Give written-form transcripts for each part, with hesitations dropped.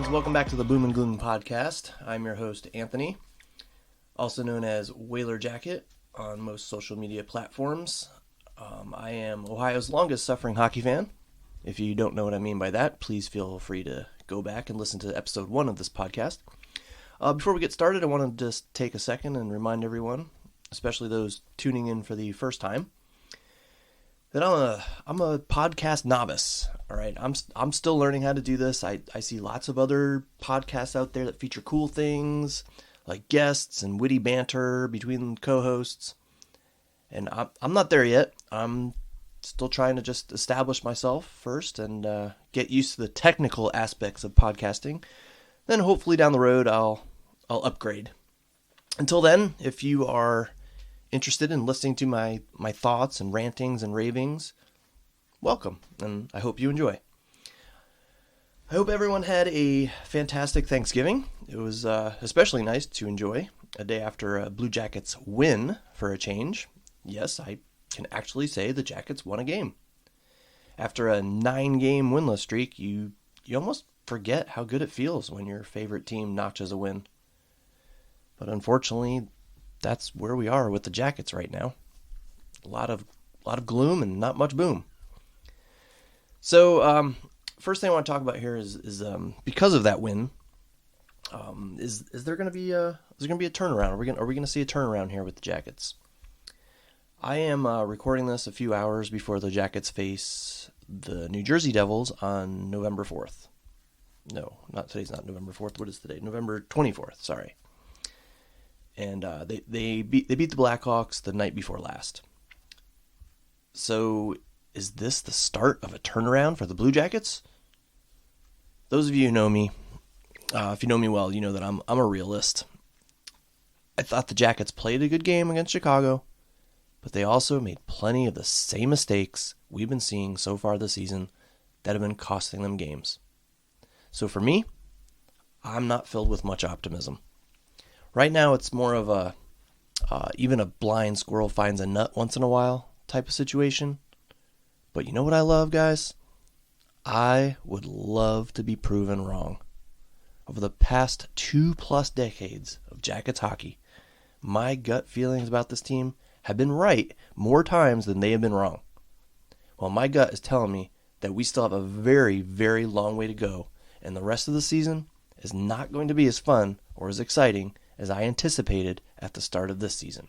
fans, welcome back to the Boom and Gloom podcast. I'm your host, Anthony, also known as Whaler Jacket on most social media platforms. I am Ohio's longest suffering hockey fan. If you don't know what I mean by that, please feel free to go back and listen to episode 1 of this podcast. Before we get started, I want to just take a second and remind everyone, especially those tuning in for the first time, that I'm a podcast novice. All right, I'm still learning how to do this. I see lots of other podcasts out there that feature cool things like guests and witty banter between co-hosts, and I'm not there yet. I'm still trying to just establish myself first and get used to the technical aspects of podcasting. Then hopefully down the road I'll upgrade. Until then, if you are interested in listening to my thoughts and rantings and ravings, welcome, and I hope you enjoy. I hope everyone had a fantastic Thanksgiving. It was especially nice to enjoy a day after a Blue Jackets win for a change. Yes, I can actually say the Jackets won a game. After a 9-game winless streak, you almost forget how good it feels when your favorite team notches a win. But unfortunately, that's where we are with the Jackets right now. A lot of gloom and not much boom. So, first thing I want to talk about here is because of that win, is there going to be a turnaround? Are we going to see a turnaround here with the Jackets? I am recording this a few hours before the Jackets face the New Jersey Devils on November 4th. No, today's not November 4th. What is today? November 24th. Sorry. And they beat the Blackhawks the night before last. So is this the start of a turnaround for the Blue Jackets? Those of you who know me, if you know me well, you know that I'm a realist. I thought the Jackets played a good game against Chicago, but they also made plenty of the same mistakes we've been seeing so far this season that have been costing them games. So for me, I'm not filled with much optimism. Right now, it's more of a even a blind squirrel finds a nut once in a while type of situation. But you know what I love, guys? I would love to be proven wrong. Over the past 2+ decades of Jackets hockey, my gut feelings about this team have been right more times than they have been wrong. Well, my gut is telling me that we still have a very, very long way to go, and the rest of the season is not going to be as fun or as exciting as I anticipated at the start of this season.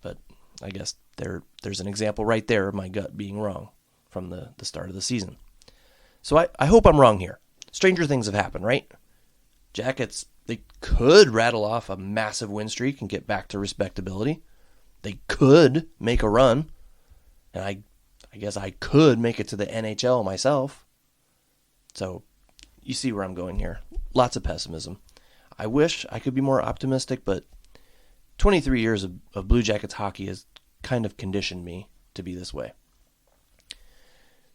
But I guess there's an example right there of my gut being wrong from the start of the season. So I hope I'm wrong here. Stranger things have happened, right? Jackets, they could rattle off a massive win streak and get back to respectability. They could make a run, and I guess I could make it to the NHL myself. So you see where I'm going here. Lots of pessimism. I wish I could be more optimistic, but 23 years of Blue Jackets hockey has kind of conditioned me to be this way.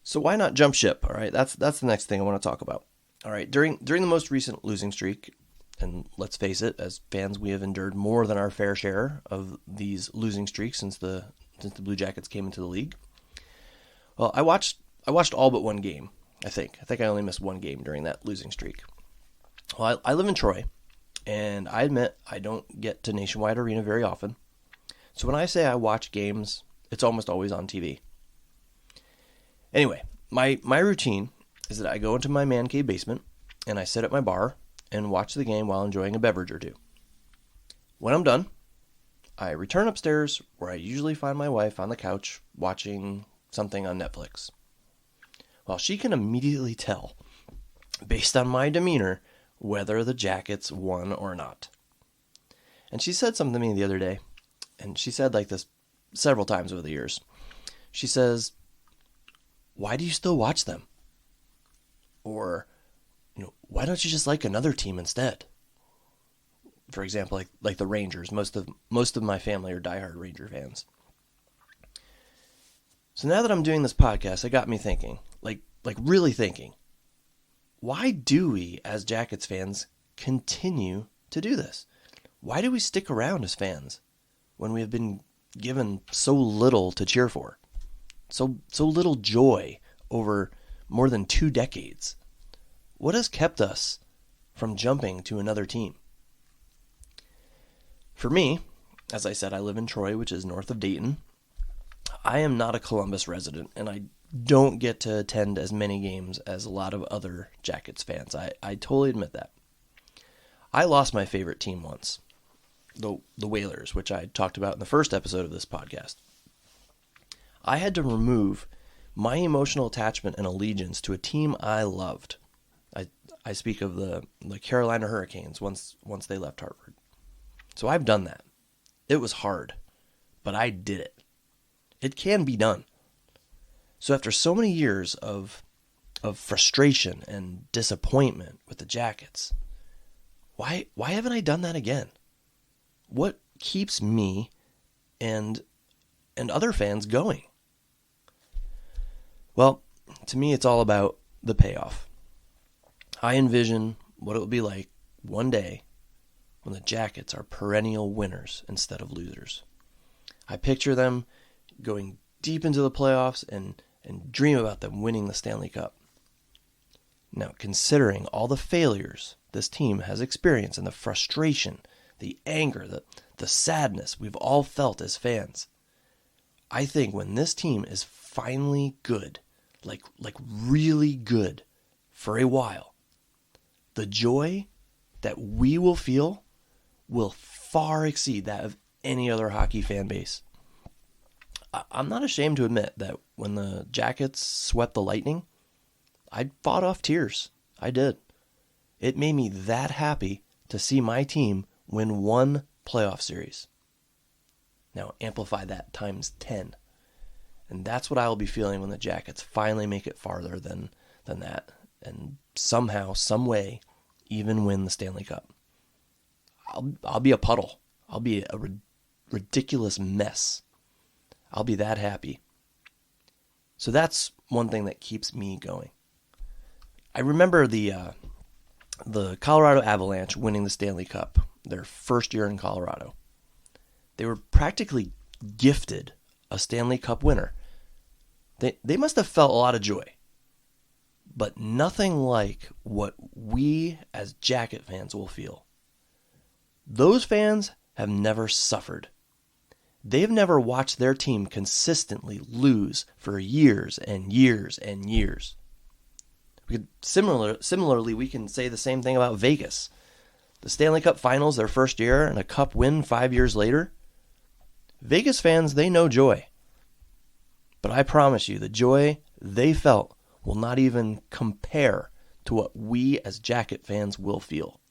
So why not jump ship? All right, that's the next thing I want to talk about. All right, during the most recent losing streak, and let's face it, as fans, we have endured more than our fair share of these losing streaks since the Blue Jackets came into the league. Well, I watched all but one game. I think I only missed one game during that losing streak. Well, I live in Troy, and I admit I don't get to Nationwide Arena very often. So when I say I watch games, it's almost always on TV. Anyway, my routine is that I go into my man cave basement, and I sit at my bar and watch the game while enjoying a beverage or two. When I'm done, I return upstairs where I usually find my wife on the couch watching something on Netflix. Well, she can immediately tell, based on my demeanor, whether the Jackets won or not. And she said something to me the other day, and she said like this several times over the years. She says, "Why do you still watch them?" Or, why don't you just like another team instead? For example, like the Rangers. Most of my family are diehard Ranger fans. So now that I'm doing this podcast, it got me thinking, like really thinking. Why do we, as Jackets fans, continue to do this? Why do we stick around as fans when we have been given so little to cheer for? So little joy over more than 2 decades. What has kept us from jumping to another team. For me, as I said, I live in Troy, which is north of Dayton. I am not a Columbus resident, and I don't get to attend as many games as a lot of other Jackets fans. I totally admit that. I lost my favorite team once, the Whalers, which I talked about in the first episode of this podcast. I had to remove my emotional attachment and allegiance to a team I loved. I speak of the Carolina Hurricanes once they left Hartford. So I've done that. It was hard, but I did it. It can be done. So after so many years of frustration and disappointment with the Jackets, why haven't I done that again? What keeps me and other fans going? Well, to me, it's all about the payoff. I envision what it will be like one day when the Jackets are perennial winners instead of losers. I picture them going deep into the playoffs and dream about them winning the Stanley Cup. Now, considering all the failures this team has experienced and the frustration, the anger, the sadness we've all felt as fans, I think when this team is finally good, like really good for a while, the joy that we will feel will far exceed that of any other hockey fan base. I'm not ashamed to admit that when the Jackets swept the Lightning, I fought off tears. I did. It made me that happy to see my team win one playoff series. Now amplify that times 10. And that's what I will be feeling when the Jackets finally make it farther than that, and somehow, some way, even win the Stanley Cup. I'll be a puddle. I'll be a ridiculous mess. I'll be that happy. So that's one thing that keeps me going. I remember the Colorado Avalanche winning the Stanley Cup, their first year in Colorado. They were practically gifted a Stanley Cup winner. They must have felt a lot of joy. But nothing like what we as Jacket fans will feel. Those fans have never suffered. They've never watched their team consistently lose for years and years and years. Similarly, we can say the same thing about Vegas. The Stanley Cup Finals their first year and a cup win 5 years later. Vegas fans, they know joy. But I promise you, the joy they felt will not even compare to what we as Jacket fans will feel.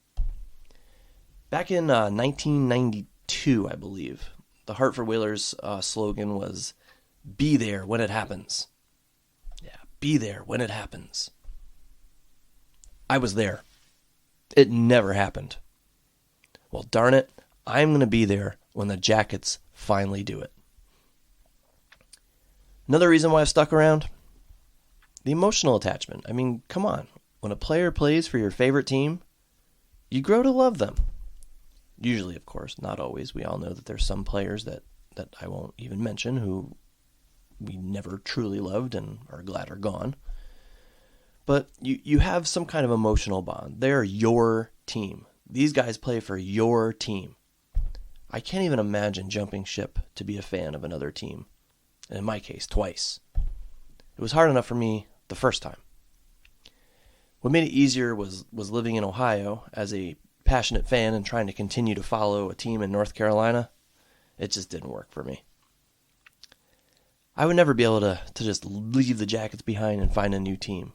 Back in 1992, I believe, the Hartford Whalers slogan was, "Be there when it happens." Yeah, be there when it happens. I was there. It never happened. Well, darn it, I'm going to be there when the Jackets finally do it. Another reason why I've stuck around? The emotional attachment. I mean, come on. When a player plays for your favorite team, you grow to love them. Usually, of course, not always. We all know that there's some players that I won't even mention who we never truly loved and are glad are gone. But you have some kind of emotional bond. They're your team. These guys play for your team. I can't even imagine jumping ship to be a fan of another team. And in my case, twice. It was hard enough for me the first time. What made it easier was living in Ohio as a passionate fan and trying to continue to follow a team in North Carolina. It just didn't work for me. I would never be able to just leave the Jackets behind and find a new team.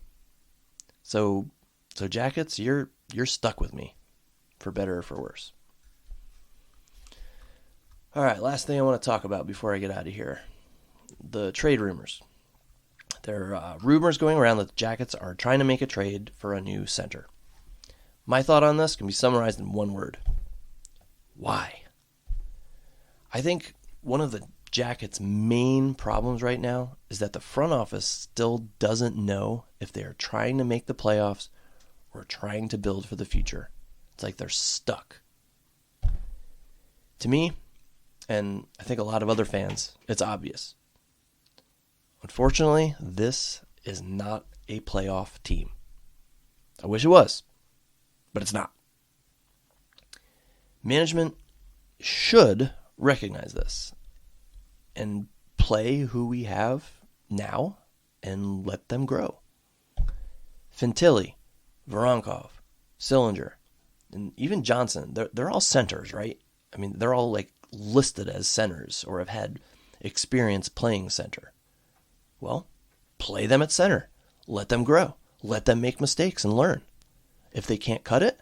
So Jackets, you're stuck with me, for better or for worse. All right, last thing I want to talk about before I get out of here. The trade rumors. There are rumors going around that the Jackets are trying to make a trade for a new center. My thought on this can be summarized in one word. Why? I think one of the Jackets' main problems right now is that the front office still doesn't know if they are trying to make the playoffs or trying to build for the future. It's like they're stuck. To me, and I think a lot of other fans, it's obvious. Unfortunately, this is not a playoff team. I wish it was, but it's not. Management should recognize this and play who we have now and let them grow. Fantilli, Voronkov, Sillinger, and even Johnson, they're all centers, right? I mean, they're all like listed as centers or have had experience playing center. Well, play them at center. Let them grow. Let them make mistakes and learn. If they can't cut it,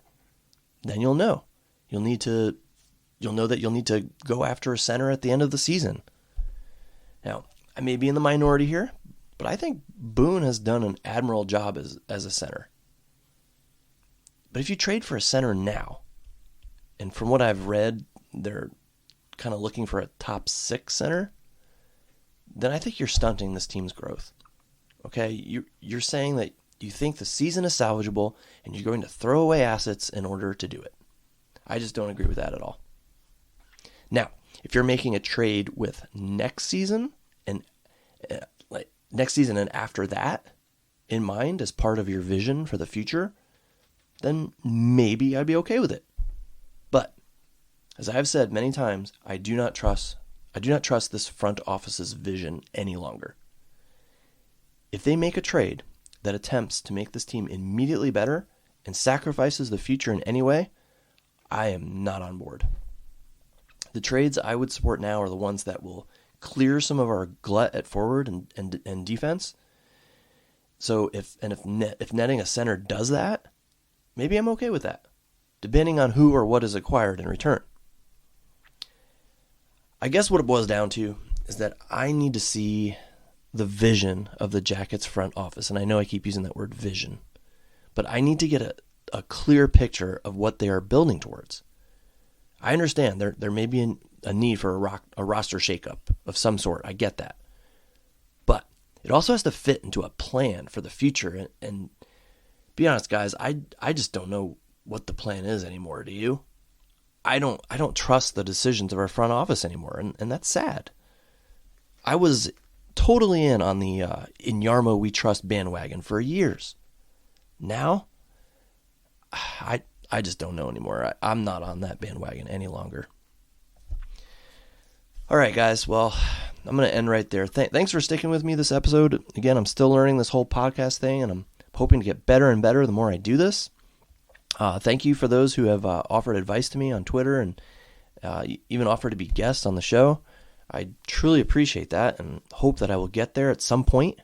then you'll know. You'll know that you'll need to go after a center at the end of the season. Now, I may be in the minority here, but I think Boone has done an admirable job as a center. But if you trade for a center now, and from what I've read, they're kind of looking for a top 6 center, then I think you're stunting this team's growth. Okay, you're saying that you think the season is salvageable and you're going to throw away assets in order to do it. I just don't agree with that at all. Now, if you're making a trade with next season and after that in mind as part of your vision for the future, then maybe I'd be okay with it. But as I've said many times, I do not trust this front office's vision any longer. If they make a trade that attempts to make this team immediately better and sacrifices the future in any way, I am not on board. The trades I would support now are the ones that will clear some of our glut at forward and defense. So if netting a center does that, maybe I'm okay with that, depending on who or what is acquired in return. I guess what it boils down to is that I need to see the vision of the Jackets front office. And I know I keep using that word vision, but I need to get a clear picture of what they are building towards. I understand there may be a need for a roster shakeup of some sort. I get that. But it also has to fit into a plan for the future. And be honest, guys, I just don't know what the plan is anymore. Do you? I don't trust the decisions of our front office anymore, and that's sad. I was totally in on the in Yarmo we trust bandwagon for years. Now, I just don't know anymore. I'm not on that bandwagon any longer. All right, guys. Well, I'm going to end right there. Thanks for sticking with me this episode. Again, I'm still learning this whole podcast thing, and I'm hoping to get better and better the more I do this. Thank you for those who have offered advice to me on Twitter and even offered to be guests on the show. I truly appreciate that and hope that I will get there at some point.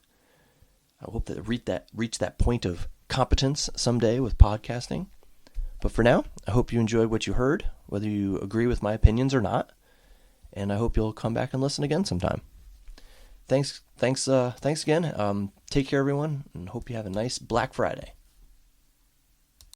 I hope that reach that point of competence someday with podcasting. But for now, I hope you enjoyed what you heard, whether you agree with my opinions or not. And I hope you'll come back and listen again sometime. Thanks again. Take care, everyone, and hope you have a nice Black Friday.